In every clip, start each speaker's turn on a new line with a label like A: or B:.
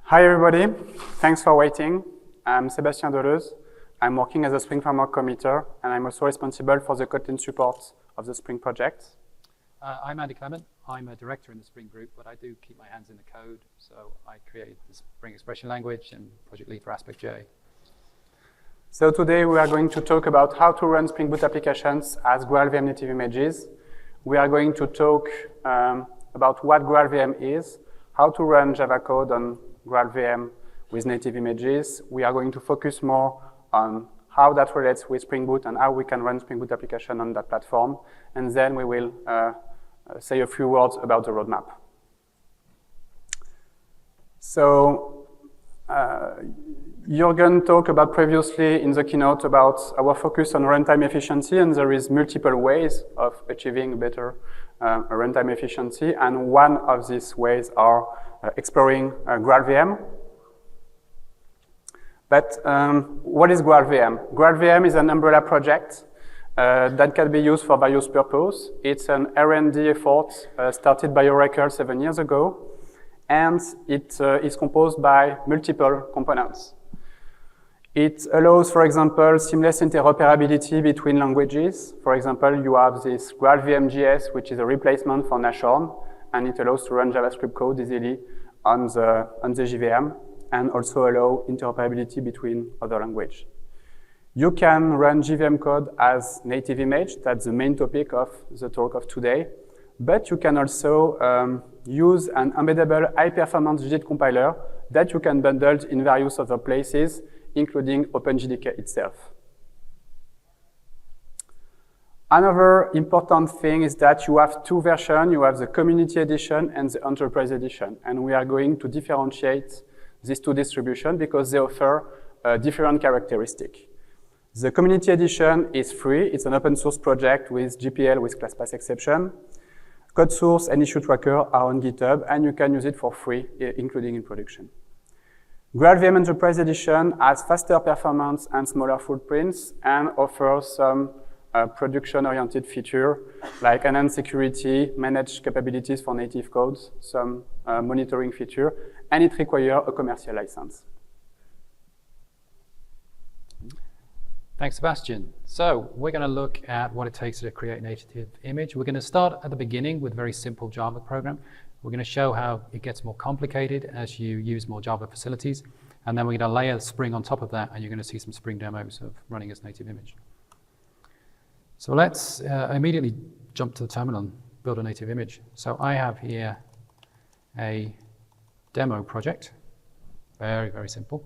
A: Hi everybody, thanks for waiting. I'm Sébastien Deleuze. I'm working as a Spring Framework committer, and I'm also responsible for the Kotlin support of the Spring project.
B: I'm Andy Clement. I'm a director in the Spring group, but I do keep my hands in the code. So I create the Spring expression language and project lead for AspectJ.
A: So today we are going to talk about how to run Spring Boot applications as GraalVM-native images. We are going to talk about what GraalVM is, how to run Java code on GraalVM with native images. We are going to focus more on how that relates with Spring Boot and how we can run Spring Boot application on that platform. And then we will say a few words about the roadmap. So Jürgen talked about previously in the keynote about our focus on runtime efficiency, and there is multiple ways of achieving better runtime efficiency, and one of these ways are exploring GraalVM. But what is GraalVM? GraalVM is an umbrella project that can be used for various purposes. It's an R&D effort started by Oracle 7 years ago, and it is composed by multiple components. It allows, for example, seamless interoperability between languages. For example, you have this GraalVM.js, which is a replacement for Nashorn, and it allows to run JavaScript code easily on the JVM, and also allow interoperability between other languages. You can run JVM code as native image. That's the main topic of the talk of today. But you can also use an embeddable high-performance JIT compiler that you can bundle in various other places, including OpenJDK itself. Another important thing is that you have two versions. You have the Community Edition and the Enterprise Edition. And we are going to differentiate these two distributions because they offer different characteristics. The Community Edition is free. It's an open source project with GPL with ClassPath exception. Code source and issue tracker are on GitHub, and you can use it for free, including in production. GraalVM Enterprise Edition has faster performance and smaller footprints and offers some production-oriented features like enhanced security, managed capabilities for native codes, some monitoring feature, and it requires a commercial license.
B: Thanks, Sébastien. So we're going to look at what it takes to create a native image. We're going to start at the beginning with a very simple Java program. We're going to show how it gets more complicated as you use more Java facilities. And then we're going to layer Spring on top of that, and you're going to see some Spring demos of running as native image. So let's immediately jump to the terminal and build a native image. So I have here a demo project. Very, very simple.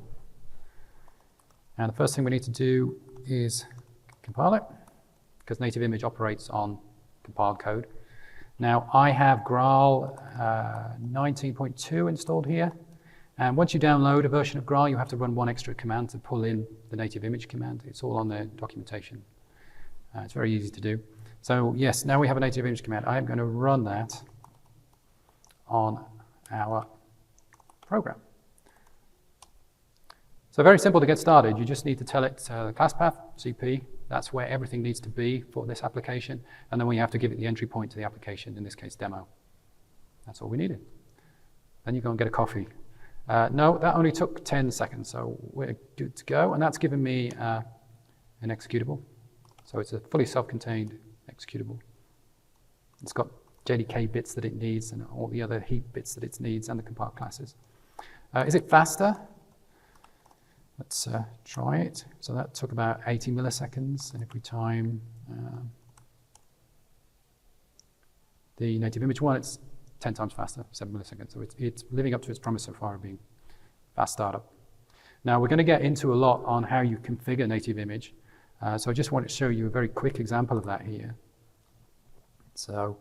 B: And the first thing we need to do is compile it, because native image operates on compiled code. Now, I have Graal 19.2 installed here. And once you download a version of Graal, you have to run one extra command to pull in the native image command. It's all on the documentation. It's very easy to do. So yes, now we have a native image command. I am going to run that on our program. So very simple to get started. You just need to tell it class path, CP. That's where everything needs to be for this application. And then we have to give it the entry point to the application, in this case, demo. That's all we needed. Then you go and get a coffee. No, that only took 10 seconds, so we're good to go. And that's given me an executable. So it's a fully self-contained executable. It's got JDK bits that it needs and all the other heap bits that it needs and the compiled classes. Is it faster? Let's try it. So that took about 80 milliseconds. And if we time the native image one, it's 10 times faster, 7 milliseconds. So it's living up to its promise so far of being fast startup. Now we're going to get into a lot on how you configure native image. So I just want to show you a very quick example of that here. So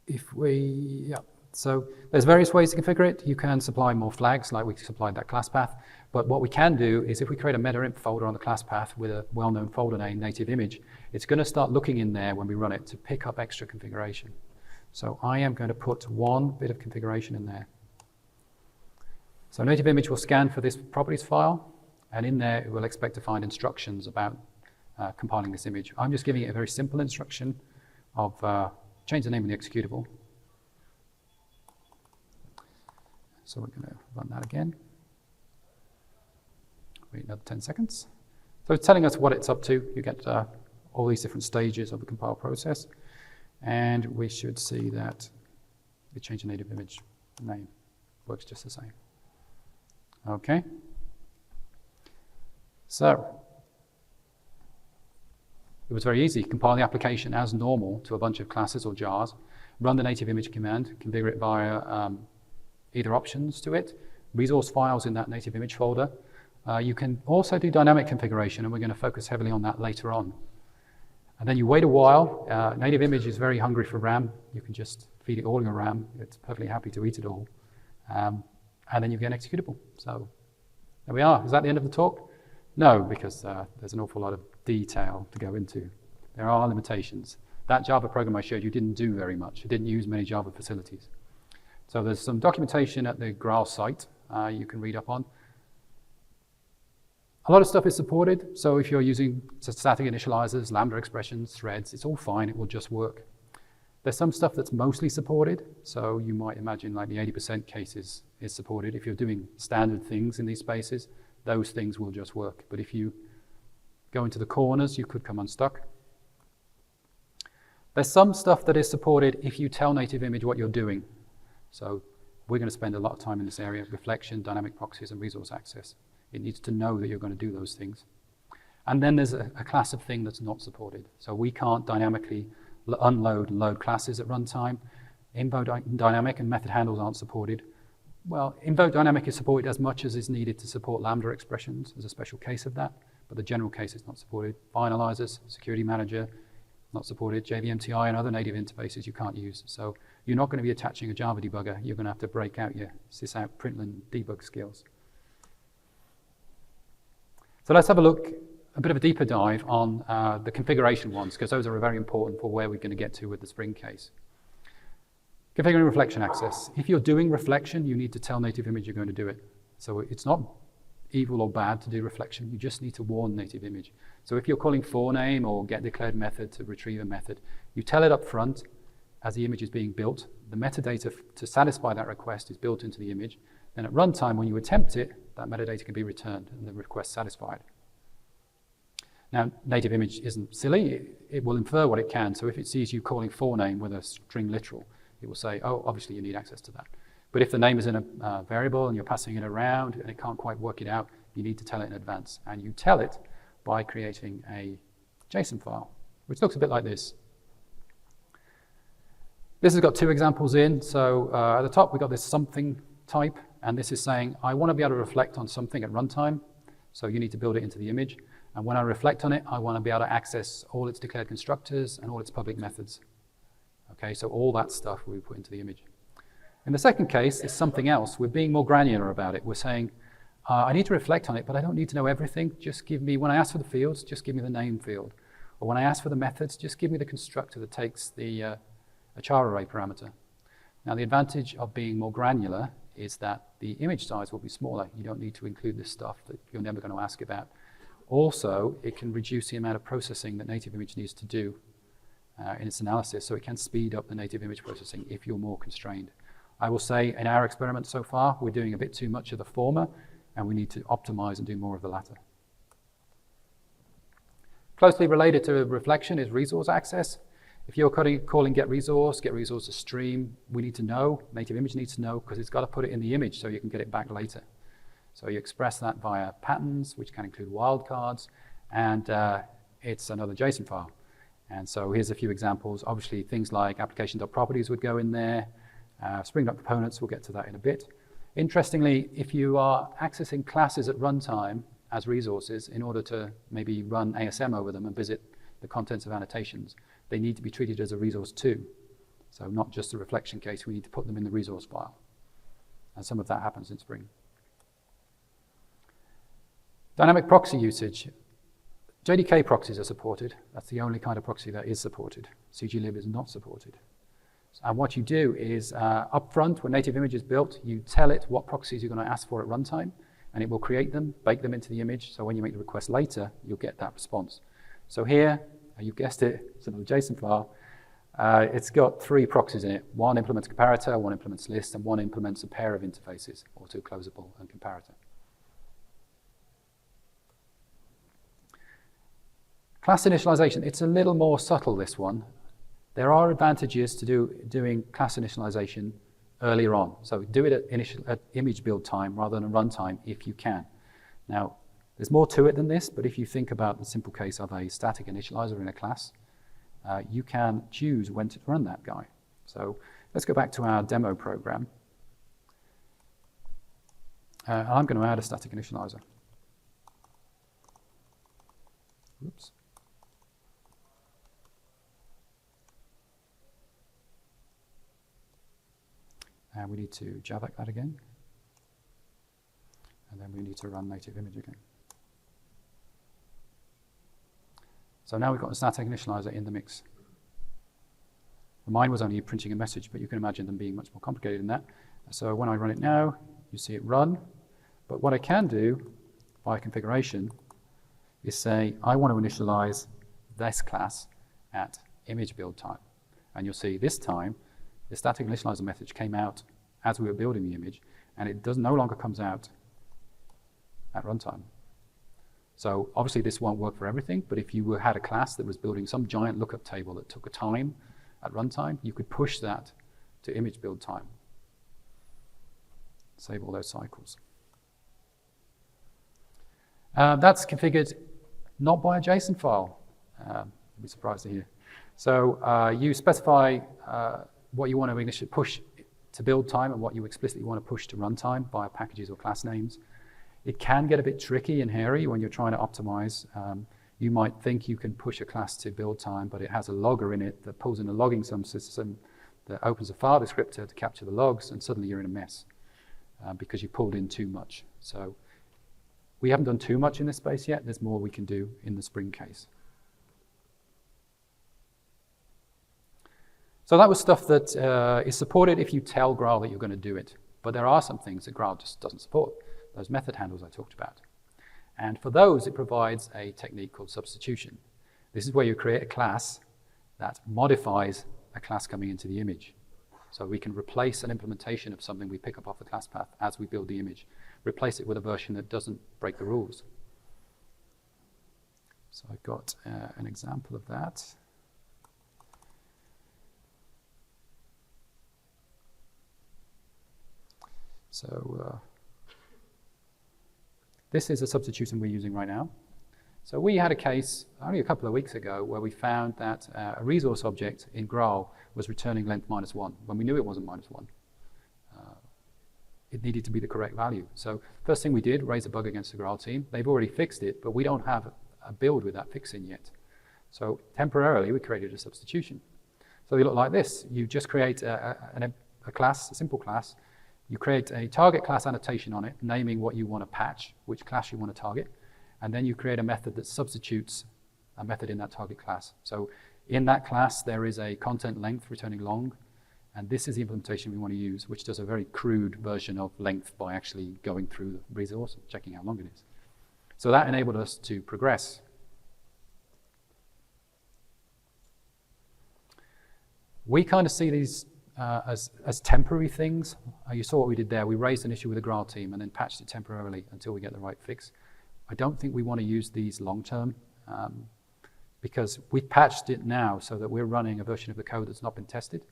B: if we, so there's various ways to configure it. You can supply more flags like we supplied that class path. But what we can do is if we create a meta-imp folder on the class path with a well-known folder name, native image, it's going to start looking in there when we run it to pick up extra configuration. So I am going to put one bit of configuration in there. So native image will scan for this properties file, and in there it will expect to find instructions about compiling this image. I'm just giving it a very simple instruction of change the name of the executable. So we're going to run that again. Wait another 10 seconds. So it's telling us what it's up to. You get all these different stages of the compile process. And we should see that we change the native image name. Works just the same. Okay. So it was very easy. Compile the application as normal to a bunch of classes or jars, run the native image command, configure it via either options to it, resource files in that native image folder. You can also do dynamic configuration, and we're going to focus heavily on that later on. And then you wait a while. Native image is very hungry for RAM. You can just feed it all your RAM. It's perfectly happy to eat it all. And then you get an executable. So there we are. Is that the end of the talk? No, because there's an awful lot of detail to go into. There are limitations. That Java program I showed you didn't do very much. It didn't use many Java facilities. So there's some documentation at the Graal site you can read up on. A lot of stuff is supported. So if you're using static initializers, Lambda expressions, threads, it's all fine. It will just work. There's some stuff that's mostly supported. So you might imagine like the 80% cases is supported. If you're doing standard things in these spaces, those things will just work. But if you go into the corners, you could come unstuck. There's some stuff that is supported if you tell native image what you're doing. So we're going to spend a lot of time in this area: reflection, dynamic proxies, and resource access. It needs to know that you're going to do those things. And then there's a class of thing that's not supported. So we can't dynamically unload and load classes at runtime. Invoke dynamic and method handles aren't supported. Well, invoke dynamic is supported as much as is needed to support Lambda expressions. There's a special case of that, but the general case is not supported. Finalizers, security manager, not supported. JVM-TI and other native interfaces you can't use. So you're not going to be attaching a Java debugger. You're going to have to break out your sysout, println, debug skills. So let's have a look, a bit of a deeper dive on the configuration ones, because those are very important for where we're going to get to with the Spring case. Configuring reflection access. If you're doing reflection, you need to tell native image you're going to do it. So it's not evil or bad to do reflection. You just need to warn native image. So if you're calling forName or getDeclared method to retrieve a method, you tell it up front as the image is being built. The metadata to satisfy that request is built into the image. Then at runtime, when you attempt it, that metadata can be returned and the request satisfied. Now, native image isn't silly. It will infer what it can. So if it sees you calling forName with a string literal, it will say, oh, obviously you need access to that. But if the name is in a variable and you're passing it around and it can't quite work it out, you need to tell it in advance. And you tell it by creating a JSON file, which looks a bit like this. This has got two examples in. So at the top, we've got this something type. And this is saying, I want to be able to reflect on something at runtime. So you need to build it into the image. And when I reflect on it, I want to be able to access all its declared constructors and all its public methods. Okay, so all that stuff we put into the image. In the second case, it's something else. We're being more granular about it. We're saying, I need to reflect on it, but I don't need to know everything. Just give me, when I ask for the fields, just give me the name field. Or when I ask for the methods, just give me the constructor that takes the a char array parameter. Now, the advantage of being more granular is that the image size will be smaller. You don't need to include this stuff that you're never going to ask about. Also, it can reduce the amount of processing that native image needs to do in its analysis, so it can speed up the native image processing if you're more constrained. I will say in our experiment so far, we're doing a bit too much of the former, and we need to optimize and do more of the latter. Closely related to reflection is resource access. If you're calling get resource to stream, we need to know, native image needs to know, because it's got to put it in the image so you can get it back later. So you express that via patterns, which can include wildcards, and it's another JSON file. And so here's a few examples. Obviously, things like application.properties would go in there. Spring.components, we'll get to that in a bit. Interestingly, if you are accessing classes at runtime as resources in order to maybe run ASM over them and visit the contents of annotations, they need to be treated as a resource too. So not just a reflection case, we need to put them in the resource file. And some of that happens in Spring. Dynamic proxy usage. JDK proxies are supported. That's the only kind of proxy that is supported. CGlib is not supported. And what you do is up front, when native image is built, you tell it what proxies you're going to ask for at runtime, and it will create them, bake them into the image, so when you make the request later, you'll get that response. So here, you've guessed it, it's another JSON file. It's got 3 proxies in it. One implements comparator, one implements list, and one implements a pair of interfaces, auto-closable and comparator. Class initialization, it's a little more subtle, this one. There are advantages to doing class initialization earlier on. So do it at image build time rather than runtime if you can. Now, there's more to it than this, but if you think about the simple case of a static initializer in a class, you can choose when to run that guy. So let's go back to our demo program. I'm going to add a static initializer. Oops. And we need to JavaC that again. And then we need to run native image again. So now we've got a static initializer in the mix. Mine was only printing a message, but you can imagine them being much more complicated than that. So when I run it now, you see it run. But what I can do by configuration is say, I want to initialize this class at image build time. And you'll see this time, the static initializer message came out as we were building the image, and it no longer comes out at runtime. So obviously this won't work for everything, but if you had a class that was building some giant lookup table that took a time at runtime, you could push that to image build time. Save all those cycles. That's configured not by a JSON file. You'll be surprised to hear. So you specify what you want to initially push to build time and what you explicitly want to push to runtime via packages or class names. It can get a bit tricky and hairy when you're trying to optimize. You might think you can push a class to build time, but it has a logger in it that pulls in a logging system that opens a file descriptor to capture the logs, and suddenly you're in a mess because you pulled in too much. So we haven't done too much in this space yet. There's more we can do in the Spring case. So that was stuff that is supported if you tell Graal that you're going to do it. But there are some things that Graal just doesn't support, those method handles I talked about. And for those, it provides a technique called substitution. This is where you create a class that modifies a class coming into the image. So we can replace an implementation of something we pick up off the class path as we build the image, replace it with a version that doesn't break the rules. So I've got an example of that. So this is a substitution we're using right now. So we had a case only a couple of weeks ago where we found that a resource object in Graal was returning length -1 when we knew it wasn't -1. It needed to be the correct value. So first thing we did, raise a bug against the Graal team. They've already fixed it, but we don't have a build with that fix in yet. So temporarily, we created a substitution. So they look like this. You just create a class, a simple class. You create a target class annotation on it, naming what you want to patch, which class you want to target, and then you create a method that substitutes a method in that target class. So in that class, there is a content length returning long, and this is the implementation we want to use, which does a very crude version of length by actually going through the resource and checking how long it is. So that enabled us to progress. We kind of see these as temporary things. You saw what we did there. We raised an issue with the Graal team and then patched it temporarily until we get the right fix. I don't think we want to use these long term because we've patched it now so that we're running a version of the code that's not been tested.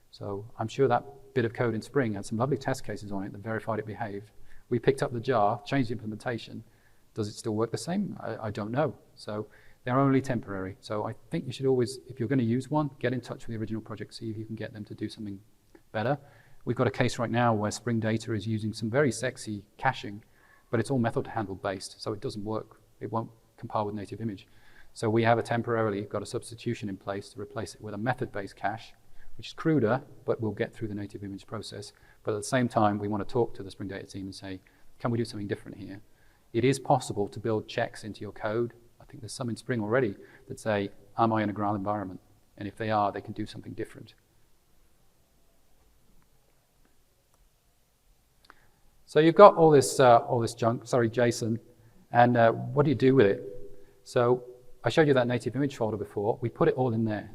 B: So I'm sure that bit of code in Spring had some lovely test cases on it that verified it behaved. We picked up the jar, changed the implementation. Does it still work the same? I don't know. So they're only temporary. So I think you should always, if you're going to use one, get in touch with the original project, see if you can get them to do something better. We've got a case right now where Spring Data is using some very sexy caching, but it's all method handle based, so it doesn't work. It won't compile with native image. So we have temporarily got a substitution in place to replace it with a method-based cache, which is cruder, but we'll get through the native image process. But at the same time, we want to talk to the Spring Data team and say, can we do something different here? It is possible to build checks into your code. I think there's some in Spring already that say, am I in a Graal environment? And if they are, they can do something different. So you've got all this junk, JSON, and what do you do with it? So I showed you that native image folder before. We put it all in there.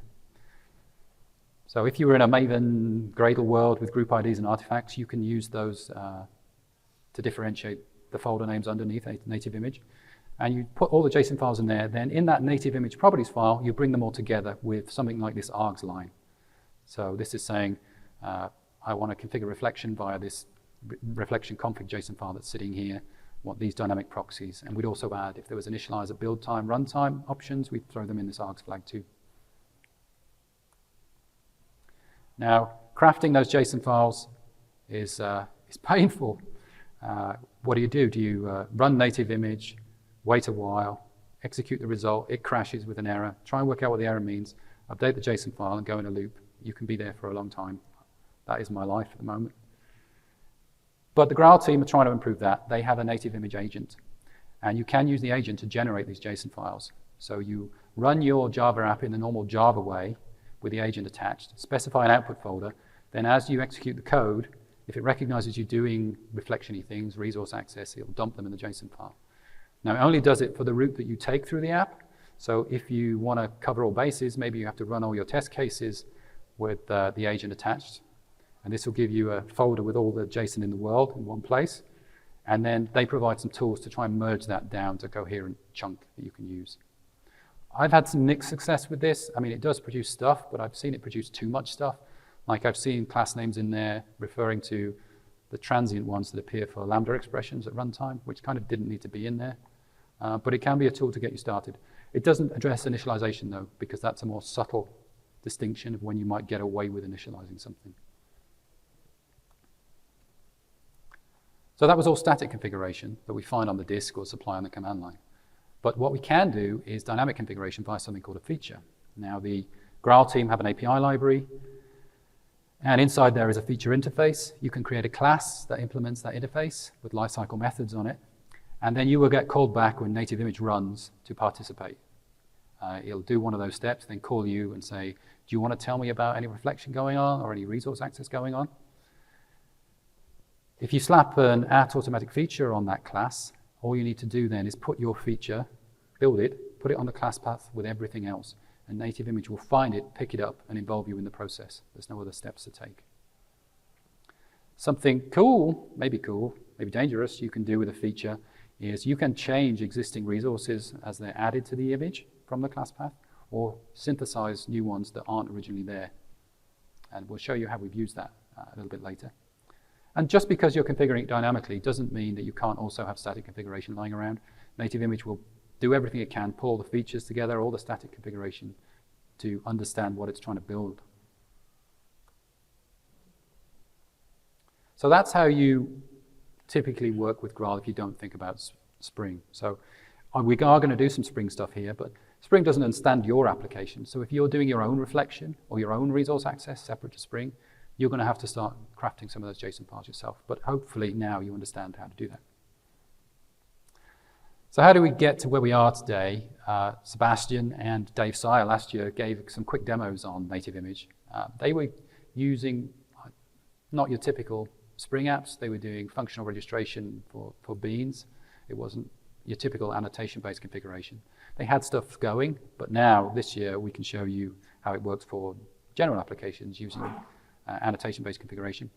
B: So if you were in a Maven Gradle world with group IDs and artifacts, you can use those to differentiate the folder names underneath a native image. And you put all the JSON files in there. Then in that native image properties file, you bring them all together with something like this args line. So this is saying, I want to configure reflection via this reflection config JSON file that's sitting here. Want these dynamic proxies. And we'd also add, if there was initializer, build time, runtime options, we'd throw them in this args flag too. Now, crafting those JSON files is painful. What do? Do you run native image, wait a while, execute the result, it crashes with an error, try and work out what the error means, update the JSON file and go in a loop? You can be there for a long time. That is my life at the moment. But the Graal team are trying to improve that. They have a native image agent. And you can use the agent to generate these JSON files. So you run your Java app in the normal Java way with the agent attached, specify an output folder. Then as you execute the code, if it recognizes you doing reflection-y things, resource access, it'll dump them in the JSON file. Now, it only does it for the route that you take through the app. So if you want to cover all bases, maybe you have to run all your test cases with the agent attached. And this will give you a folder with all the JSON in the world in one place. And then they provide some tools to try and merge that down to a coherent chunk that you can use. I've had some mixed success with this. I mean, it does produce stuff, but I've seen it produce too much stuff. Like I've seen class names in there referring to the transient ones that appear for Lambda expressions at runtime, which kind of didn't need to be in there. But it can be a tool to get you started. It doesn't address initialization, though, because that's a more subtle distinction of when you might get away with initializing something. So that was all static configuration that we find on the disk or supply on the command line. But what we can do is dynamic configuration via something called a feature. Now, the Graal team have an API library, and inside there is a feature interface. You can create a class that implements that interface with lifecycle methods on it, and then you will get called back when native image runs to participate. It'll do one of those steps, then call you and say, do you want to tell me about any reflection going on or any resource access going on? If you slap an @automatic feature on that class, all you need to do then is put your feature, build it, put it on the class path with everything else, and native image will find it, pick it up, and involve you in the process. There's no other steps to take. Something cool, maybe dangerous, you can do with a feature is you can change existing resources as they're added to the image from the class path, or synthesize new ones that aren't originally there. And we'll show you how we've used that a little bit later. And just because you're configuring it dynamically doesn't mean that you can't also have static configuration lying around. Native image will do everything it can, pull all the features together, all the static configuration to understand what it's trying to build. So that's how you typically work with Graal if you don't think about Spring. So we are going to do some Spring stuff here, but Spring doesn't understand your application. So if you're doing your own reflection or your own resource access separate to Spring, you're going to have to start crafting some of those JSON files yourself. But hopefully now you understand how to do that. So how do we get to where we are today? Sébastien and Dave Sire last year gave some quick demos on native image. They were using not your typical Spring apps. They were doing functional registration for beans. It wasn't your typical annotation-based configuration. They had stuff going, but now, this year, we can show you how it works for general applications using annotation-based configuration.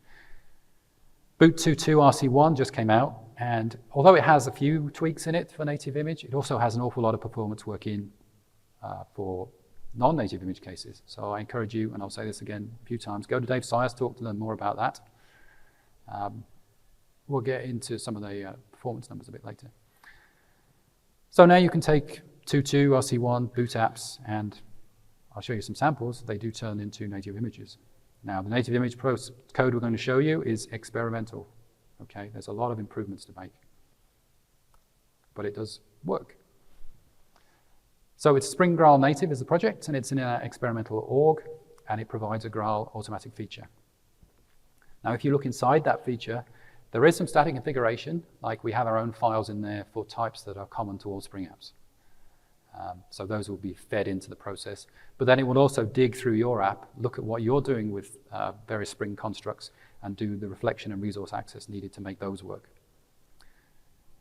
B: Boot 2.2 RC1 just came out, and although it has a few tweaks in it for native image, it also has an awful lot of performance work in for non-native image cases. So I encourage you, and I'll say this again a few times, go to Dave Sire's talk to learn more about that. We'll get into some of the performance numbers a bit later. So now you can take 2.2 RC1 boot apps, and I'll show you some samples. They do turn into native images. Now, the native image code we're going to show you is experimental. Okay, there's a lot of improvements to make, but it does work. So it's Spring Graal Native is the project, and it's in an experimental org, and it provides a Graal automatic feature. Now, if you look inside that feature, there is some static configuration, like we have our own files in there for types that are common to all Spring apps. So those will be fed into the process. But then it will also dig through your app, look at what you're doing with various Spring constructs, and do the reflection and resource access needed to make those work.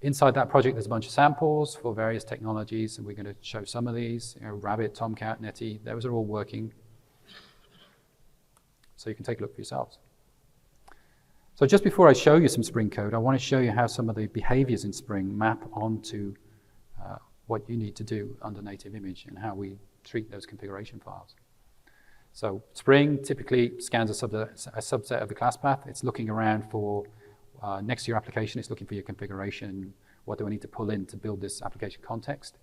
B: Inside that project, there's a bunch of samples for various technologies, and we're going to show some of these. Rabbit, Tomcat, Netty, those are all working. So you can take a look for yourselves. So just before I show you some Spring code, I want to show you how some of the behaviors in Spring map onto what you need to do under native image and how we treat those configuration files. So Spring typically scans a subset of the class path. It's looking around for, next to your application, it's looking for your configuration. What do I need to pull in to build this application context?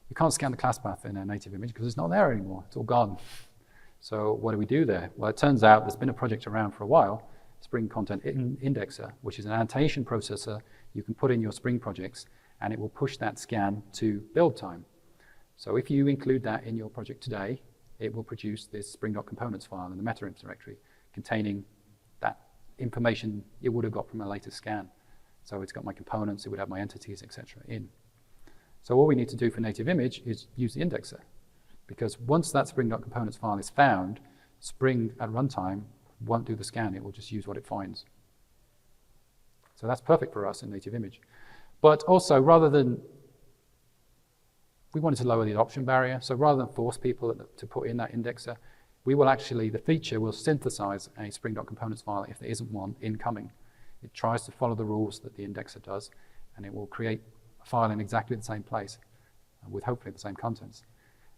B: You can't scan the class path in a native image because it's not there anymore. It's all gone. So what do we do there? Well, it turns out there's been a project around for a while, Spring Content Indexer, which is an annotation processor you can put in your Spring projects, and it will push that scan to build time. So if you include that in your project today, it will produce this spring.components file in the meta-imp directory containing that information you would have got from a latest scan. So it's got my components, it would have my entities, etc. in. So all we need to do for native image is use the indexer, because once that spring.components file is found, Spring at runtime won't do the scan, it will just use what it finds. So that's perfect for us in native image. But also, we wanted to lower the adoption barrier, so rather than force people to put in that indexer, we will actually, the feature will synthesize a spring.components file if there isn't one incoming. It tries to follow the rules that the indexer does, and it will create a file in exactly the same place with hopefully the same contents.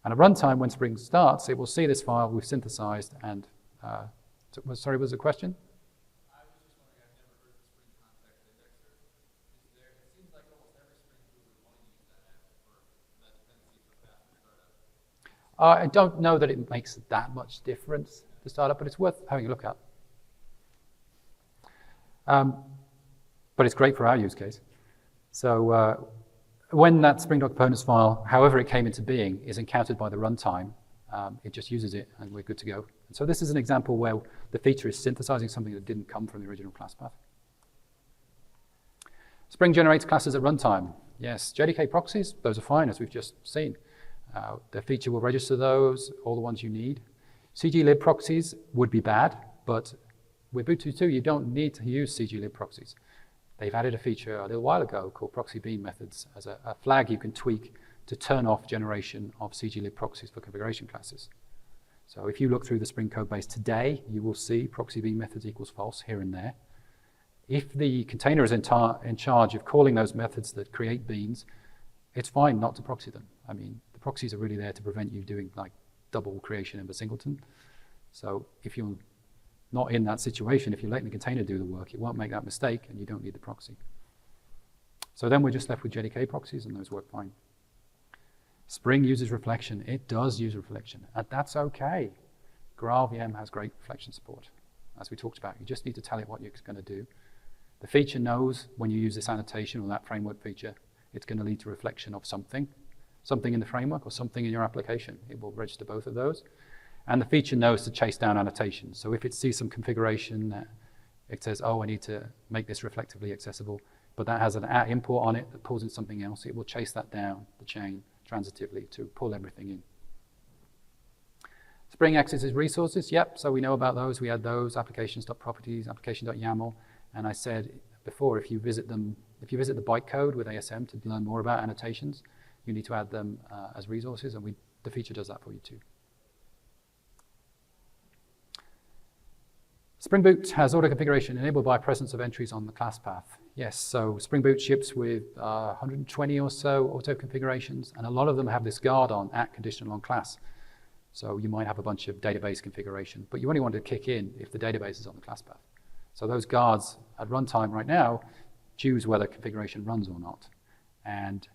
B: And at runtime, when Spring starts, it will see this file we've synthesized and, sorry, was the question?
C: I was just wondering, I've never heard of the Spring context indexer. It seems like almost every Spring tool would want to use that for that dependency for faster startup.
B: I don't know that it makes that much difference to start up, but it's worth having a look at. But it's great for our use case. So when that spring.components file, however it came into being, is encountered by the runtime, it just uses it and we're good to go. And so this is an example where the feature is synthesizing something that didn't come from the original class path. Spring generates classes at runtime. Yes, JDK proxies, those are fine, as we've just seen. The feature will register those, all the ones you need. CGlib proxies would be bad, but with Ubuntu 2, you don't need to use CGlib proxies. They've added a feature a little while ago called proxy bean methods as a flag you can tweak to turn off generation of CGlib proxies for configuration classes. So if you look through the Spring code base today, you will see proxy bean methods equals false here and there. If the container is in charge of calling those methods that create beans, it's fine not to proxy them. I mean, the proxies are really there to prevent you doing like double creation of a singleton. So if you're not in that situation, if you let the container do the work, it won't make that mistake and you don't need the proxy. So then we're just left with JDK proxies and those work fine. Spring uses reflection. It does use reflection, and that's okay. GraalVM has great reflection support, as we talked about. You just need to tell it what you're going to do. The feature knows when you use this annotation or that framework feature, it's going to lead to reflection of something in the framework or something in your application. It will register both of those. And the feature knows to chase down annotations. So if it sees some configuration, it says, oh, I need to make this reflectively accessible, but that has an import on it that pulls in something else. It will chase that down the chain transitively to pull everything in. Spring accesses resources. Yep, so we know about those. We had those, applications.properties, application.yaml. And I said before, if you visit the bytecode with ASM to learn more about annotations, you need to add them as resources, and the feature does that for you too. Spring Boot has auto configuration enabled by presence of entries on the class path. Yes, so Spring Boot ships with 120 or so auto configurations, and a lot of them have this guard on at conditional on class. So you might have a bunch of database configuration, but you only want to kick in if the database is on the class path. So those guards at runtime right now choose whether configuration runs or not. And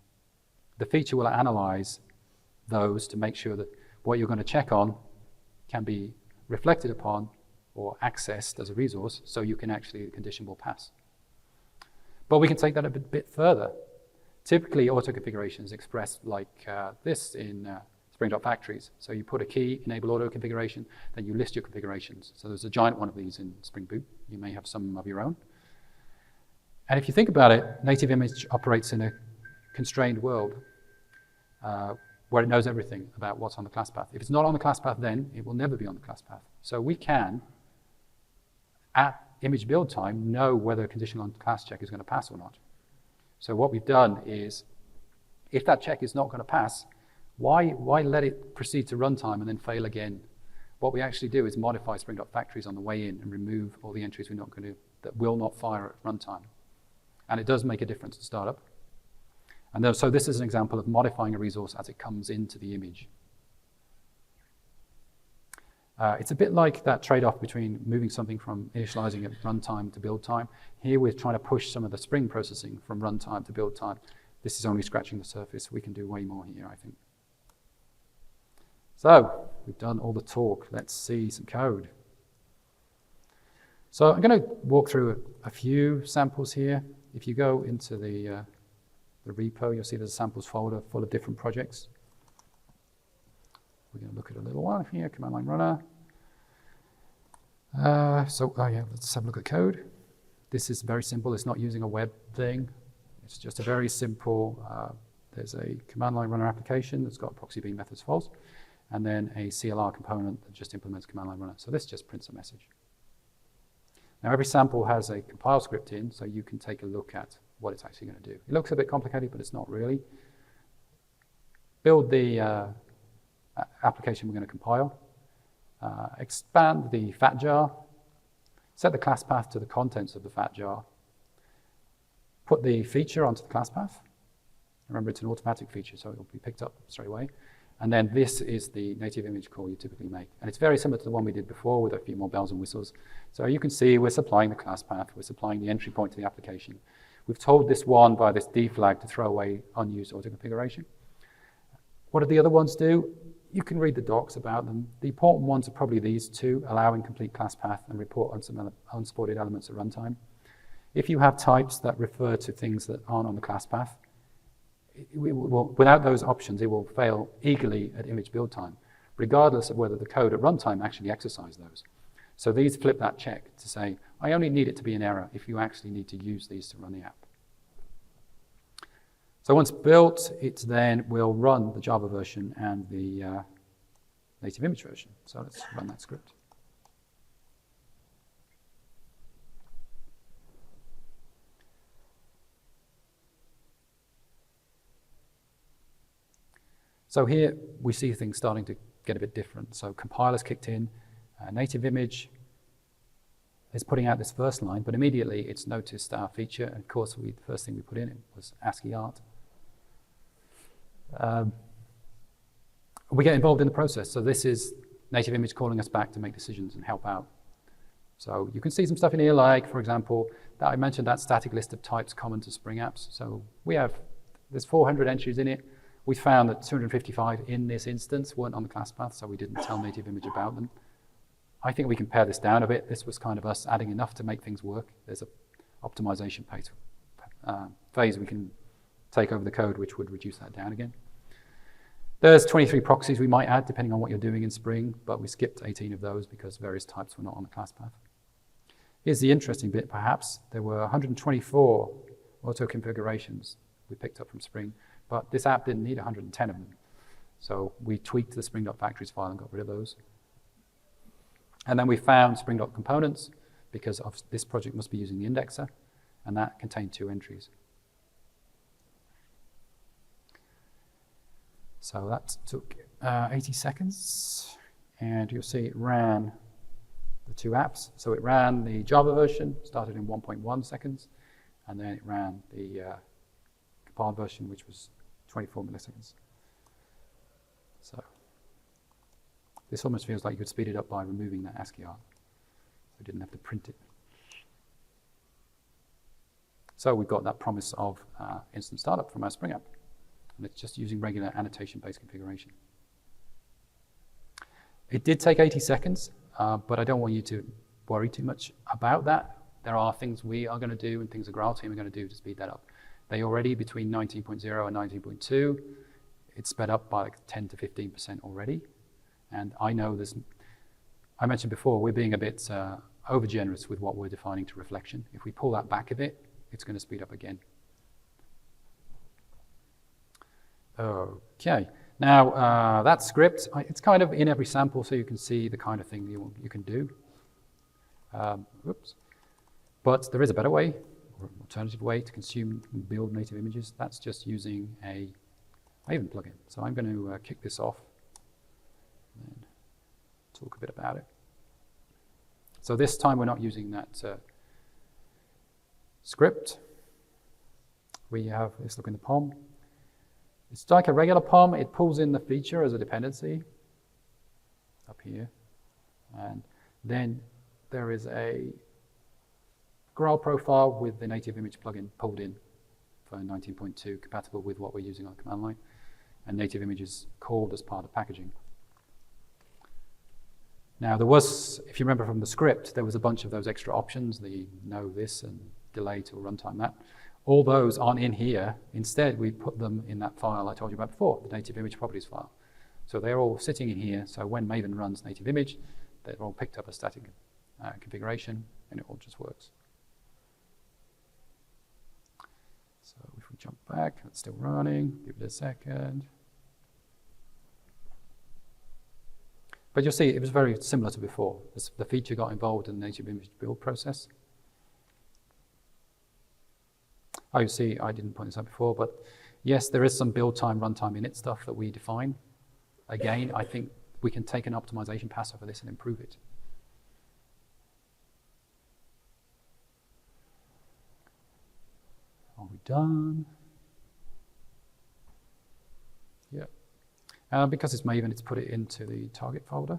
B: the feature will analyze those to make sure that what you're going to check on can be reflected upon or accessed as a resource, so you can actually, the condition will pass. But we can take that a bit further. Typically, auto-configuration is expressed like this in Spring.Factories. So you put a key, enable auto-configuration, then you list your configurations. So there's a giant one of these in Spring Boot. You may have some of your own. And if you think about it, native image operates in a constrained world where it knows everything about what's on the class path. If it's not on the class path, then it will never be on the class path. So we can, at image build time, know whether a conditional on class check is going to pass or not. So what we've done is, if that check is not going to pass, why let it proceed to runtime and then fail again? what we actually do is modify Spring.Factories on the way in and remove all the entries we're not going to, that will not fire at runtime. And it does make a difference to startup. And so this is an example of modifying a resource as it comes into the image. It's a bit like that trade-off between moving something from initializing at runtime to build time. Here we're trying to push some of the Spring processing from runtime to build time. This is only scratching the surface. We can do way more here, I think. So we've done all the talk. Let's see some code. So I'm going to walk through a few samples here. If you go into the repo, you'll see there's a samples folder full of different projects. We're going to look at a little one here, command line runner. Let's have a look at code. This is very simple. It's not using a web thing. It's just a very simple, there's a command line runner application that's got proxy bean methods false, and then a CLR component that just implements command line runner. So this just prints a message. Now every sample has a compile script in, so you can take a look at what it's actually going to do. It looks a bit complicated, but it's not really. Build the application we're going to compile. Expand the fat jar. Set the class path to the contents of the fat jar. Put the feature onto the class path. Remember, it's an automatic feature, so it will be picked up straight away. And then this is the native image call you typically make. And it's very similar to the one we did before with a few more bells and whistles. So you can see we're supplying the class path. We're supplying the entry point to the application. We've told this one by this D flag to throw away unused auto-configuration. What do the other ones do? You can read the docs about them. The important ones are probably these two, allow incomplete class path and report unsupported elements at runtime. If you have types that refer to things that aren't on the class path, without those options, it will fail eagerly at image build time, regardless of whether the code at runtime actually exercise those. So these flip that check to say, I only need it to be an error if you actually need to use these to run the app. So once built, it then will run the Java version and the native image version. So let's run that script. So here we see things starting to get a bit different. So compiler's kicked in, native image is putting out this first line, but immediately it's noticed our feature. And of course, the first thing we put in was ASCII art. We get involved in the process. So this is native image calling us back to make decisions and help out. So you can see some stuff in here, like, for example, that I mentioned that static list of types common to Spring apps. So there's 400 entries in it. We found that 255 in this instance weren't on the class path, so we didn't tell native image about them. I think we can pare this down a bit. This was kind of us adding enough to make things work. There's an optimization phase we can take over the code, which would reduce that down again. There's 23 proxies we might add, depending on what you're doing in Spring, but we skipped 18 of those because various types were not on the class path. Here's the interesting bit, perhaps. There were 124 auto-configurations we picked up from Spring, but this app didn't need 110 of them. So we tweaked the Spring.Factories file and got rid of those. And then we found Spring.Components, because of this project must be using the indexer, and that contained 2 entries. So that took 80 seconds, and you'll see it ran the 2 apps. So it ran the Java version, started in 1.1 seconds, and then it ran the compiled version, which was 24 milliseconds. So this almost feels like you could speed it up by removing that ASCII art, so you didn't have to print it. So we've got that promise of instant startup from our Spring app. And it's just using regular annotation-based configuration. It did take 80 seconds, but I don't want you to worry too much about that. There are things we are going to do and things the Graal team are going to do to speed that up. They already, between 19.0 and 19.2, it's sped up by like 10 to 15% already. And I know this, I mentioned before, we're being a bit over-generous with what we're defining to reflection. If we pull that back a bit, it's going to speed up again. Okay, now that script, it's kind of in every sample, so you can see the kind of thing you can do. Oops. But there is a better way, or an alternative way to consume and build native images. That's just using a Maven plugin. So I'm going to kick this off. And talk a bit about it. So this time we're not using that script. We have, let's look in the POM. It's like a regular POM. It pulls in the feature as a dependency up here. And then there is a Graal profile with the native image plugin pulled in for 19.2, compatible with what we're using on the command line. And native image is called as part of packaging. Now there was, if you remember from the script, there was a bunch of those extra options, the no this and delay till runtime that. All those aren't in here. Instead, we put them in that file I told you about before, the native image properties file. So they're all sitting in here. So when Maven runs native image, they're all picked up as static configuration, and it all just works. So if we jump back, it's still running. Give it a second. But you'll see it was very similar to before. The feature got involved in the native image build process. Oh, you see, I didn't point this out before, but yes, there is some build time, runtime init stuff that we define. Again, I think we can take an optimization pass over this and improve it. Are we done? Yeah. Because it's Maven, it's put it into the target folder.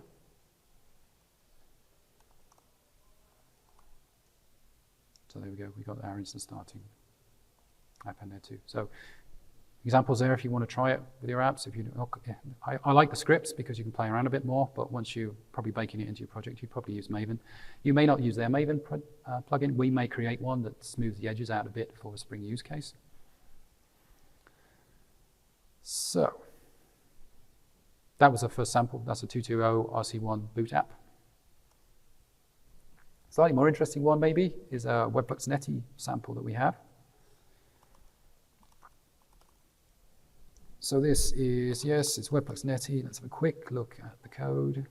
B: So there we go, we got our instance starting app in there too. So examples there if you want to try it with your apps. If you, I like the scripts because you can play around a bit more, but once you're probably baking it into your project, you probably use Maven. You may not use their Maven plugin. We may create one that smooths the edges out a bit for a Spring use case. So that was the first sample. That's a 2.2.0 RC1 boot app. Slightly more interesting one maybe is a Webpack sample that we have. So this is, yes, it's Webpack. Let's have a quick look at the code.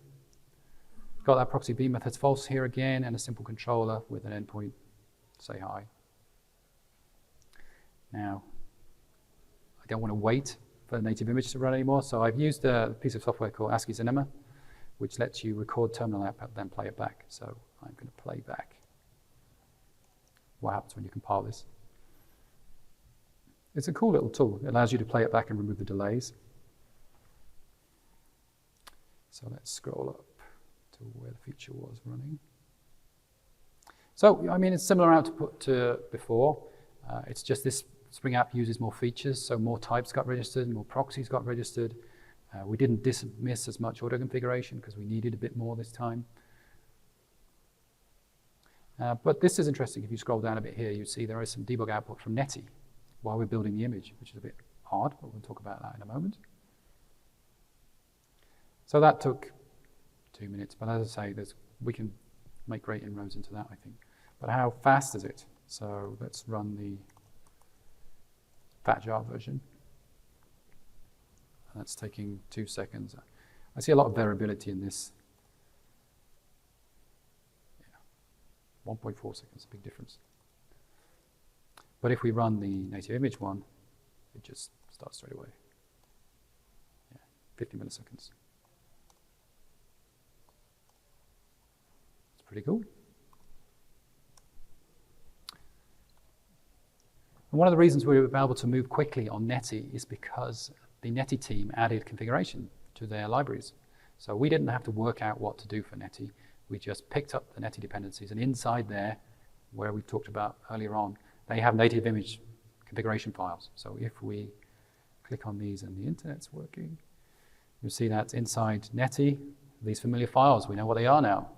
B: Got that proxy B methods false here again, and a simple controller with an endpoint, say hi. Now, I don't want to wait for the native image to run anymore, so I've used a piece of software called ASCII Cinema, which lets you record terminal output, then play it back. So I'm going to play back what happens when you compile this. It's a cool little tool. It allows you to play it back and remove the delays. So let's scroll up to where the feature was running. So, I mean, it's similar output to before. It's just this Spring app uses more features, so more types got registered, more proxies got registered. We didn't dismiss as much auto configuration because we needed a bit more this time. But this is interesting. If you scroll down a bit here, you see there is some debug output from Netty while we're building the image, which is a bit odd, but we'll talk about that in a moment. So that took 2 minutes, but as I say, we can make great inroads into that, I think. But how fast is it? So let's run the fat jar version. That's taking 2 seconds. I see a lot of variability in this. Yeah, 1.4 seconds, a big difference. But if we run the native image one, it just starts straight away. Yeah, 50 milliseconds. It's pretty cool. And one of the reasons we were able to move quickly on Netty is because the Netty team added configuration to their libraries. So we didn't have to work out what to do for Netty. We just picked up the Netty dependencies, and inside there, where we talked about earlier on, they have native image configuration files. So if we click on these and the internet's working, you'll see that's inside Netty, these familiar files. We know what they are now.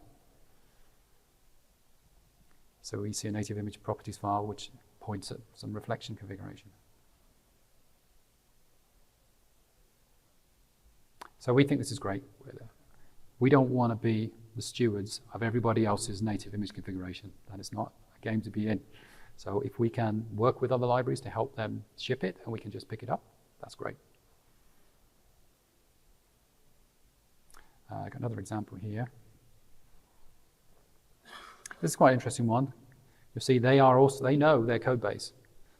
B: So we see a native image properties file which points at some reflection configuration. So we think this is great. We don't want to be the stewards of everybody else's native image configuration. That is not a game to be in. So if we can work with other libraries to help them ship it and we can just pick it up, that's great. I got another example here. This is quite an interesting one. You'll see they know their code base.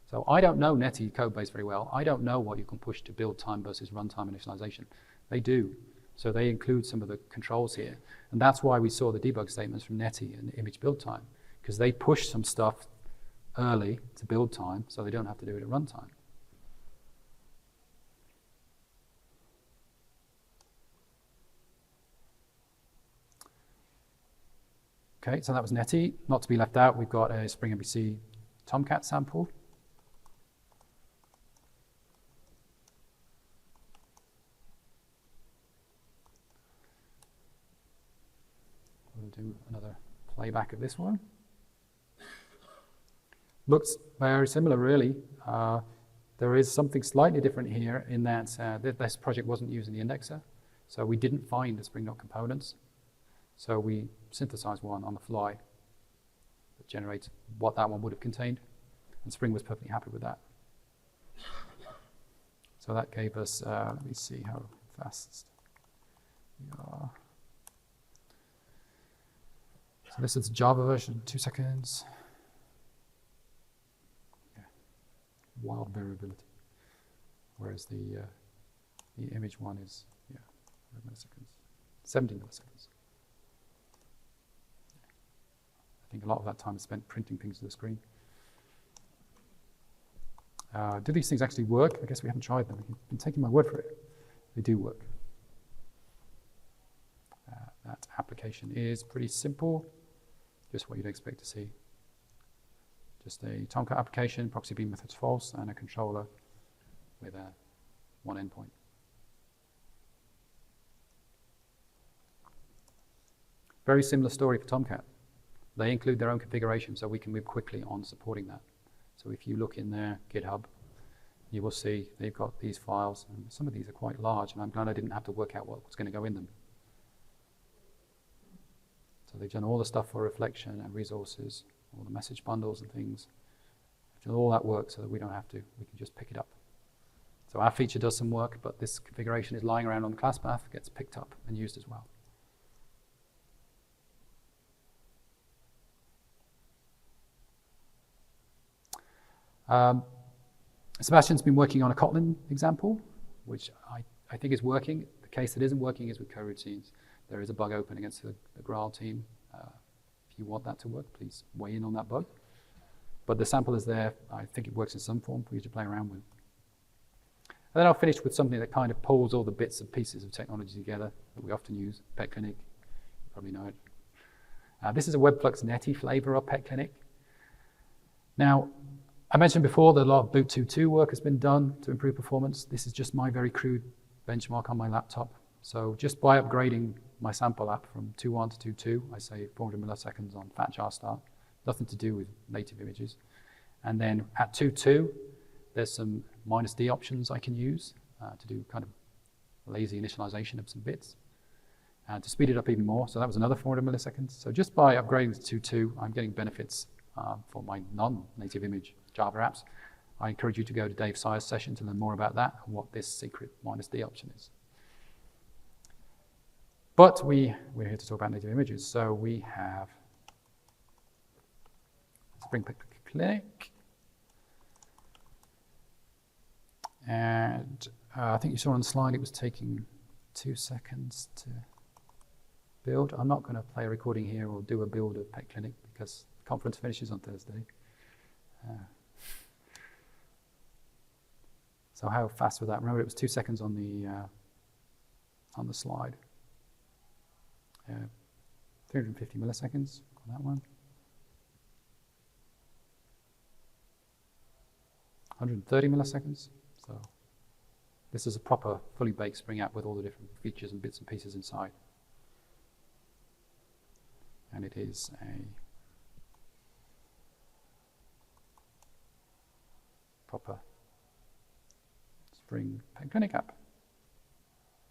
B: So I don't know Netty code base very well. I don't know what you can push to build time versus runtime initialization. They do. So they include some of the controls here. And that's why we saw the debug statements from Netty and image build time, because they push some stuff early to build time so they don't have to do it at runtime. Okay, so that was Netty. Not to be left out, we've got a Spring MVC Tomcat sample. We'll do another playback of this one. Looks very similar, really. There is something slightly different here in that this project wasn't using the indexer, so we didn't find the Spring components. So we synthesized one on the fly that generates what that one would have contained, and Spring was perfectly happy with that. So that gave us, let me see how fast we are. So this is the Java version, 2 seconds. Yeah. Wild variability. Whereas the image one is, milliseconds, 17 milliseconds. I think a lot of that time is spent printing things to the screen. Do these things actually work? I guess we haven't tried them. You've been taking my word for it. They do work. That application is pretty simple, just what you'd expect to see. Just a Tomcat application, proxy beam methods false, and a controller with one endpoint. Very similar story for Tomcat. They include their own configuration, so we can move quickly on supporting that. So if you look in their GitHub, you will see they've got these files, and some of these are quite large, and I'm glad I didn't have to work out what was going to go in them. So they've done all the stuff for reflection and resources, all the message bundles and things. They've done all that work so that we don't have to. We can just pick it up. So our feature does some work, but this configuration is lying around on the class path, gets picked up and used as well. Sebastian's been working on a Kotlin example, which I think is working. The case that isn't working is with coroutines. There is a bug open against the Graal team. If you want that to work, please weigh in on that bug. But the sample is there. I think it works in some form for you to play around with. And then I'll finish with something that kind of pulls all the bits and pieces of technology together that we often use, PetClinic. You probably know it. This is a Webflux Netty flavor of PetClinic. Now, I mentioned before that a lot of boot 2.2 work has been done to improve performance. This is just my very crude benchmark on my laptop. So just by upgrading my sample app from 2.1 to 2.2, I save 400 milliseconds on fat jar start. Nothing to do with native images. And then at 2.2, there's some -d options I can use to do kind of lazy initialization of some bits and to speed it up even more. So that was another 400 milliseconds. So just by upgrading to 2.2, I'm getting benefits for my non-native image Java apps. I encourage you to go to Dave Sire's session to learn more about that and what this secret -d option is. But we're here to talk about native images. So we have Spring PetClinic. And I think you saw on the slide it was taking 2 seconds to build. I'm not going to play a recording here or do a build of PetClinic because the conference finishes on Thursday. So how fast was that? Remember, it was 2 seconds on the slide. 350 milliseconds on that one. 130 milliseconds. So this is a proper, fully baked Spring app with all the different features and bits and pieces inside. And it is a proper Spring PetClinic app.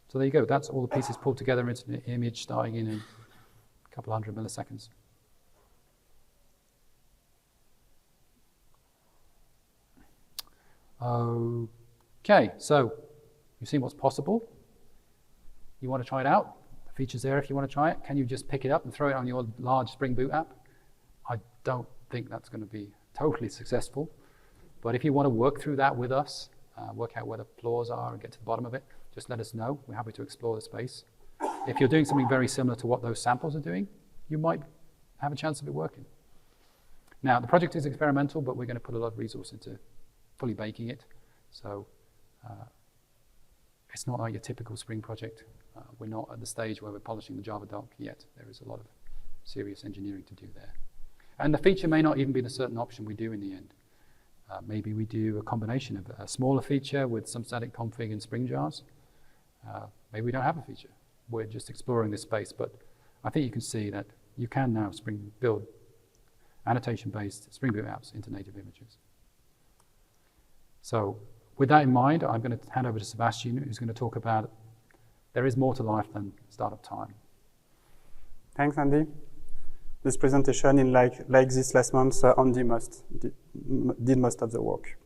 B: So there you go. That's all the pieces pulled together into an image starting in a couple hundred milliseconds. Okay, so you've seen what's possible. You want to try it out? The feature's there if you want to try it. Can you just pick it up and throw it on your large Spring Boot app? I don't think that's going to be totally successful. But if you want to work through that with us, work out where the flaws are and get to the bottom of it, just let us know. We're happy to explore the space. if you're doing something very similar to what those samples are doing, you might have a chance of it working. Now, the project is experimental, but we're going to put a lot of resource into fully baking it. So it's not like your typical Spring project. We're not at the stage where we're polishing the Java doc yet. There is a lot of serious engineering to do there. And the feature may not even be the certain option we do in the end. Maybe we do a combination of a smaller feature with some static config and Spring jars. Maybe we don't have a feature. We're just exploring this space, but I think you can see that you can now build annotation-based Spring Boot apps into native images. So with that in mind, I'm going to hand over to Sébastien, who's going to talk about there is more to life than startup time.
A: Thanks, Andy. This presentation in like this last month, Andy did most of the work.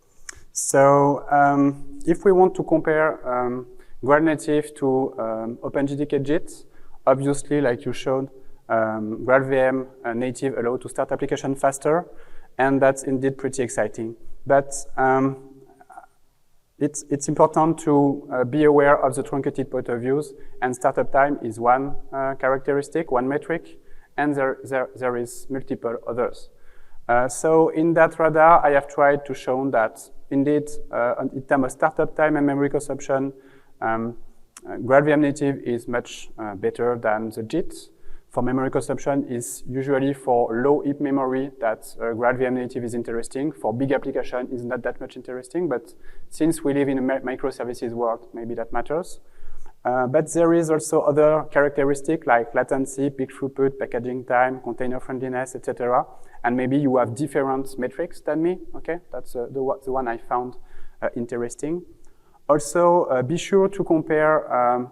A: So if we want to compare GraalNative to OpenJDK JIT, obviously, like you showed, GraalVM-native allows to start application faster, and that's indeed pretty exciting. But it's important to be aware of the truncated point of views, and startup time is one characteristic, one metric, and there is multiple others. So in that radar, I have tried to show that indeed, in terms of startup time and memory consumption, GraalVM-native is much better than the JIT. For memory consumption is usually for low heap memory that GraalVM-native is interesting. For big application is not that much interesting, but since we live in a microservices world, maybe that matters. But there is also other characteristics like latency, peak throughput, packaging time, container friendliness, etc. And maybe you have different metrics than me. Okay, that's the one I found interesting. Also, be sure to compare,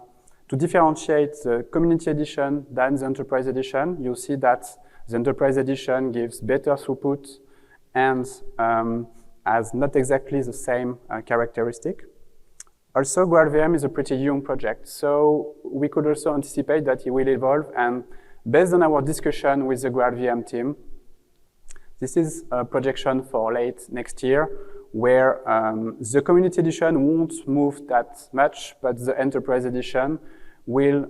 A: to differentiate the Community Edition than the Enterprise Edition. You see that the Enterprise Edition gives better throughput and has not exactly the same characteristic. Also, GraalVM is a pretty young project, so we could also anticipate that it will evolve. And based on our discussion with the GraalVM team, this is a projection for late next year, where the Community Edition won't move that much, but the Enterprise Edition will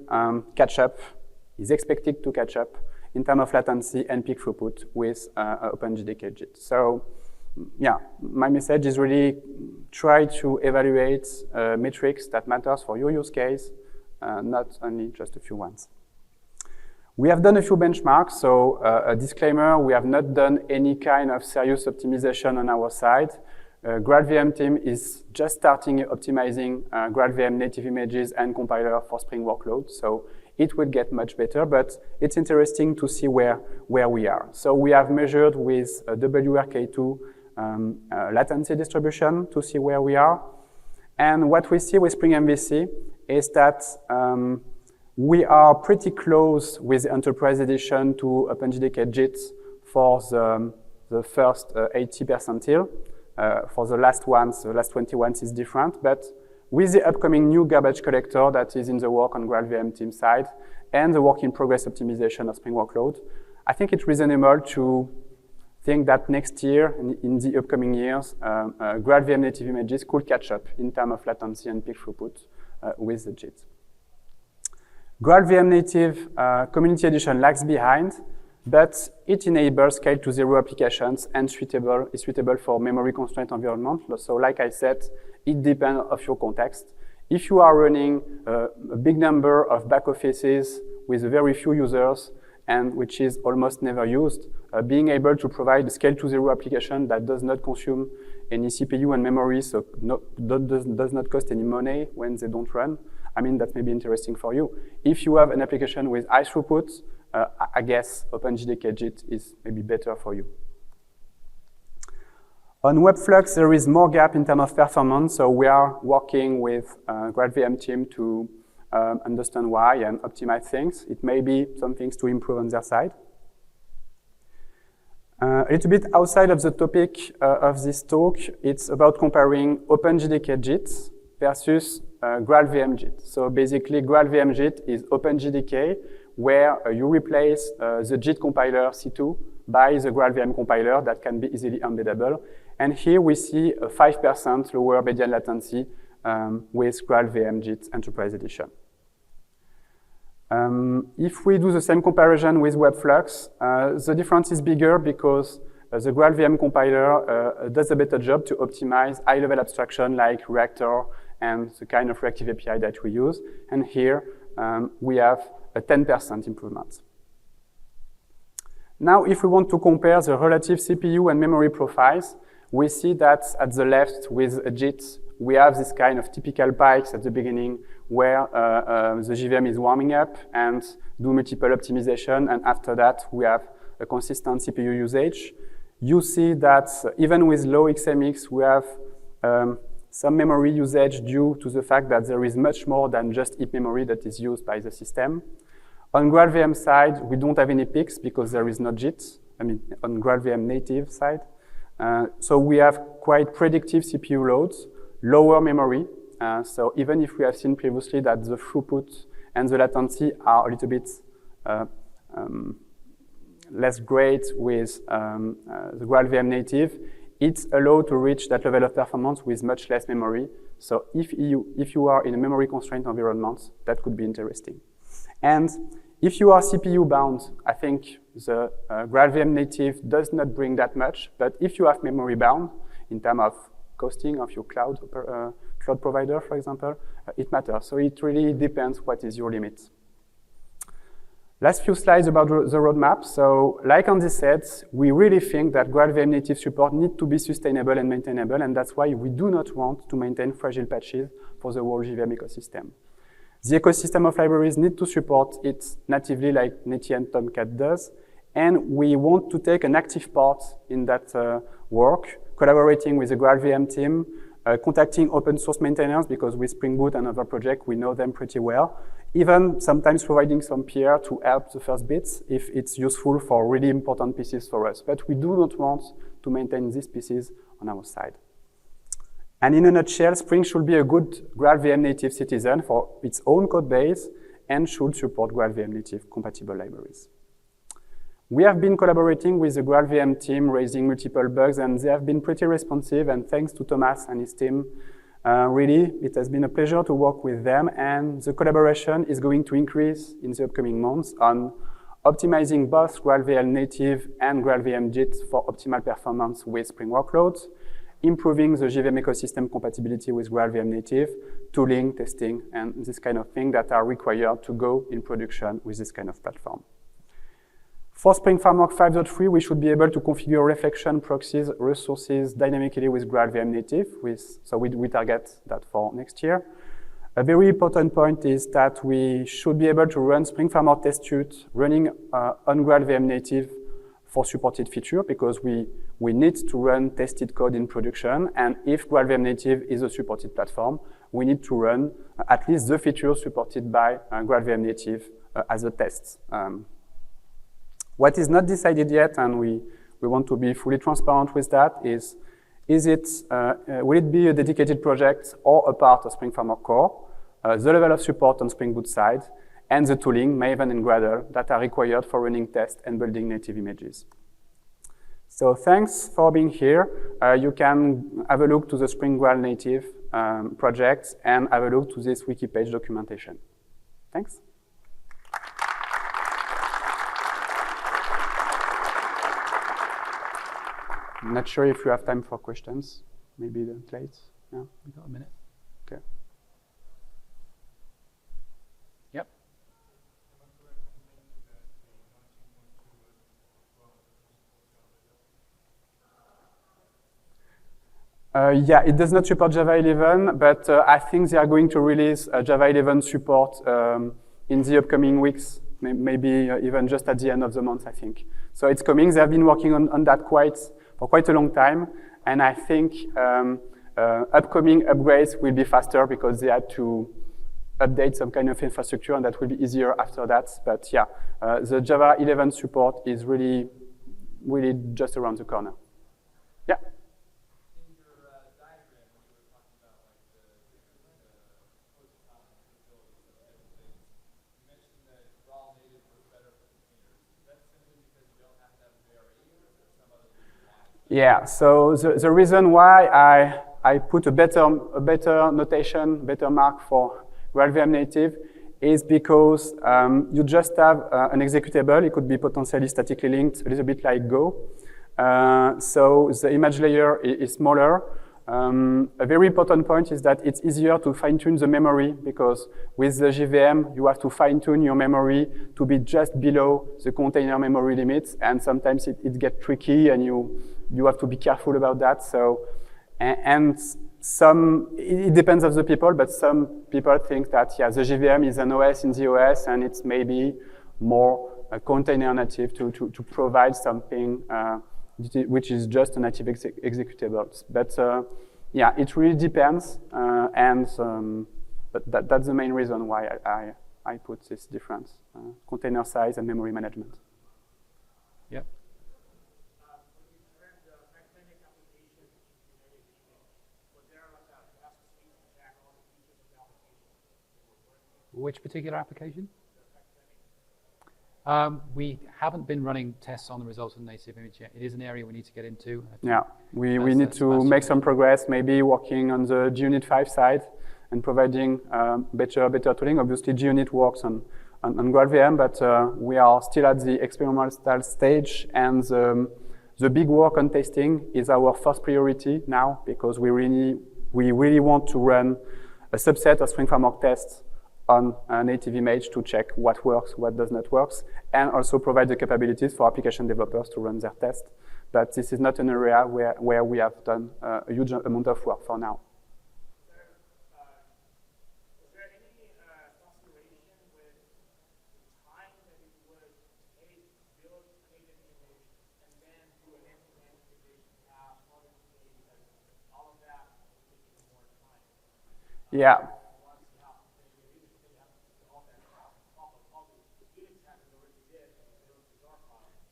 A: catch up, is expected to catch up in terms of latency and peak throughput with OpenJDK JIT. So yeah, my message is really try to evaluate metrics that matters for your use case, not only just a few ones. We have done a few benchmarks, so a disclaimer, we have not done any kind of serious optimization on our side. GraalVM team is just starting optimizing GraalVM native images and compiler for Spring workloads, so it will get much better, but it's interesting to see where we are. So we have measured with WRK2 latency distribution to see where we are. And what we see with Spring MVC is that we are pretty close with the Enterprise Edition to OpenJDK JIT for the first 80 percentile. For the last ones, the last 20 ones is different, but with the upcoming new garbage collector that is in the work on GraalVM team side and the work in progress optimization of Spring workload, I think it's reasonable to think that next year, in the upcoming years, GraalVM native images could catch up in terms of latency and peak throughput with the JIT. GraalVM native Community Edition lags behind, but it enables scale to zero applications and is suitable for memory constraint environment. So like I said, it depends on your context. If you are running a big number of back offices with very few users and which is almost never used, being able to provide a scale to zero application that does not consume any CPU and memory, so does not cost any money when they don't run, I mean, that may be interesting for you. If you have an application with high throughput, I guess OpenJDK JIT is maybe better for you. On Webflux, there is more gap in terms of performance, so we are working with GraalVM team to understand why and optimize things. It may be some things to improve on their side. A little bit outside of the topic of this talk, it's about comparing OpenJDK JIT versus GraalVM JIT. So basically, GraalVM JIT is OpenJDK, where you replace the JIT compiler C2 by the GraalVM compiler that can be easily embeddable. And here we see a 5% lower median latency with GraalVM JIT Enterprise Edition. If we do the same comparison with Webflux, the difference is bigger because the GraalVM compiler does a better job to optimize high-level abstraction like Reactor and the kind of reactive API that we use. And here, we have a 10% improvement. Now, if we want to compare the relative CPU and memory profiles, we see that at the left with a JIT, we have this kind of typical pikes at the beginning where the GVM is warming up and do multiple optimization. And after that, we have a consistent CPU usage. You see that even with low XMX, we have some memory usage due to the fact that there is much more than just heap memory that is used by the system. On GraalVM side, we don't have any peaks because there is no JIT, on GraalVM-native side. So we have quite predictive CPU loads, lower memory. So even if we have seen previously that the throughput and the latency are a little bit less great with the GraalVM-native, it's allowed to reach that level of performance with much less memory. So if you are in a memory constrained environment, that could be interesting. And if you are CPU bound, I think the GraalVM-native does not bring that much. But if you have memory bound, in terms of costing of your cloud provider, for example, it matters. So it really depends what is your limit. Last few slides about the roadmap. So like Andy said, we really think that GraalVM-native support needs to be sustainable and maintainable, and that's why we do not want to maintain fragile patches for the whole GVM ecosystem. The ecosystem of libraries need to support it natively like Netty and Tomcat does, and we want to take an active part in that work, collaborating with the GraalVM team, contacting open source maintainers because with Spring Boot and other projects, we know them pretty well, even sometimes providing some PR to help the first bits if it's useful for really important pieces for us. But we do not want to maintain these pieces on our side. And in a nutshell, Spring should be a good GraalVM-native citizen for its own code base and should support GraalVM-native compatible libraries. We have been collaborating with the GraalVM team, raising multiple bugs, and they have been pretty responsive. And thanks to Thomas and his team, really, it has been a pleasure to work with them. And the collaboration is going to increase in the upcoming months on optimizing both GraalVM-native and GraalVM JIT for optimal performance with Spring workloads, improving the GVM ecosystem compatibility with GraalVM-native, tooling, testing, and this kind of thing that are required to go in production with this kind of platform. For Spring Framework 5.3, we should be able to configure reflection proxies resources dynamically with GraalVM-native, so we target that for next year. A very important point is that we should be able to run Spring Framework test suite running on GraalVM-native for supported feature, because we need to run tested code in production, and if GraalVM-native is a supported platform, we need to run at least the features supported by GraalVM-native as a test. What is not decided yet, and we want to be fully transparent with that, is will it be a dedicated project or a part of Spring Framework core, the level of support on Spring Boot side, and the tooling, Maven and Gradle, that are required for running tests and building native images. So thanks for being here. You can have a look to the Spring GraalNative project and have a look to this wiki page documentation. Thanks. I'm not sure if you have time for questions. Maybe late. Yeah.
B: We got a minute.
A: Okay.
B: Yep.
A: Yeah, it does not support Java 11, but I think they are going to release Java 11 support in the upcoming weeks, maybe even just at the end of the month, I think. So it's coming. They have been working on that for quite a long time, and I think upcoming upgrades will be faster because they had to update some kind of infrastructure, and that will be easier after that. But yeah, the Java 11 support is really just around the corner. Yeah. Yeah, so the reason why I put a better notation, better mark for GraalVM-native is because you just have an executable. It could be potentially statically linked, a little bit like Go. So the image layer is smaller. A very important point is that it's easier to fine-tune the memory, because with the JVM, you have to fine-tune your memory to be just below the container memory limits, and sometimes it gets tricky, and you have to be careful about that. So, and it depends on the people, but some people think that, yeah, the JVM is an OS in the OS, and it's maybe more container native to provide something which is just a native executable. But yeah, it really depends, but that's the main reason why I put this difference: container size and memory management.
B: Yep. Which particular application? We haven't been running tests on the results of the native image yet. It is an area we need to get into.
A: Yeah, we need to make some progress, maybe working on the GUnit 5 side and providing better tooling. Obviously, GUnit works on GraalVM, but we are still at the experimental stage, and the big work on testing is our first priority now, because we really want to run a subset of Spring Framework tests on a native image to check what works, what does not work, and also provide the capabilities for application developers to run their tests. But this is not an area where we have done a huge amount of work for now.
D: Is there any consideration with the time that it would take to build a native image and then do an end-to-end integration path, because all of that will take even more time?
A: Yeah.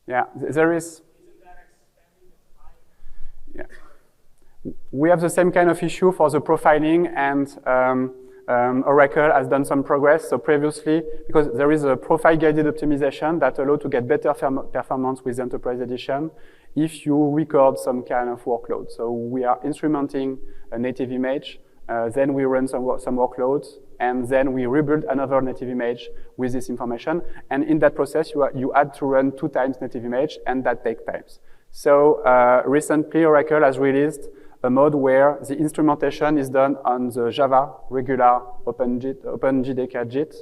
A: Yeah, there is. Yeah. We have the same kind of issue for the profiling, and Oracle has done some progress. So previously, because there is a profile-guided optimization that allows to get better performance with the Enterprise Edition if you record some kind of workload. So we are instrumenting a native image, then we run some workloads, and then we rebuild another native image with this information. And in that process, you had to run 2 times native image, and that takes time. So recently, Oracle has released a mode where the instrumentation is done on the Java regular OpenJDK JIT,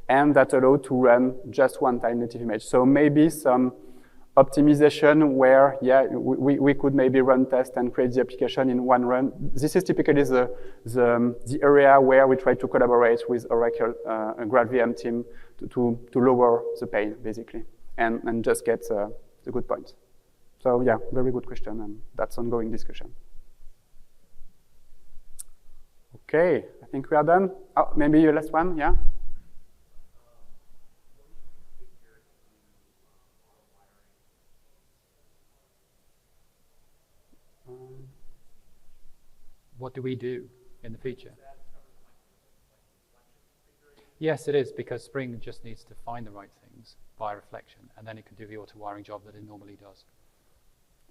A: and that allows to run just 1 time native image. So maybe some optimization where, yeah, we could maybe run test and create the application in 1 run. This is typically the area where we try to collaborate with Oracle GraalVM team to lower the pain, basically, and just get the good points. So yeah, very good question, and that's ongoing discussion. Okay, I think we are done. Oh, maybe your last one, yeah?
B: What do we do in the future? Yes, it is, because Spring just needs to find the right things by reflection, and then it can do the auto-wiring job that it normally does.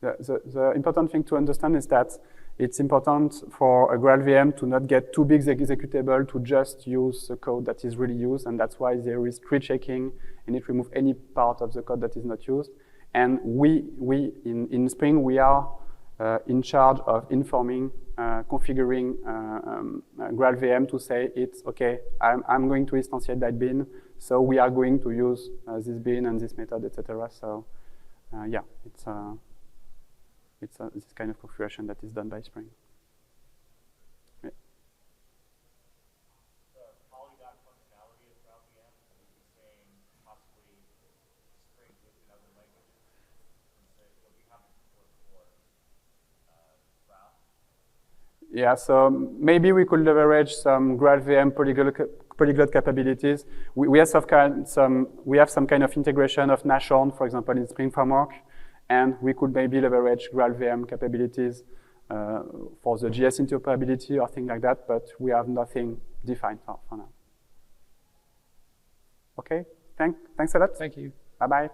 A: The important thing to understand is that it's important for a GraalVM to not get too big the executable, to just use the code that is really used, and that's why there is tree checking, and it removes any part of the code that is not used. And in Spring, we are in charge of informing, configuring GraalVM to say it's okay, I'm going to instantiate that bin, so we are going to use this bin and this method, etc. So yeah, it's this kind of configuration that is done by Spring. Yeah.
D: The polygon functionality of GraalVM, are you saying possibly Spring with another language? You'll be having support for Graal?
A: Yeah, so maybe we could leverage some GraalVM polyglot capabilities. We have some kind of integration of Nashorn, for example, in Spring Framework. And we could maybe leverage GraalVM capabilities for the JS interoperability or things like that, but we have nothing defined for now. Okay, thanks a lot.
B: Thank you.
A: Bye-bye.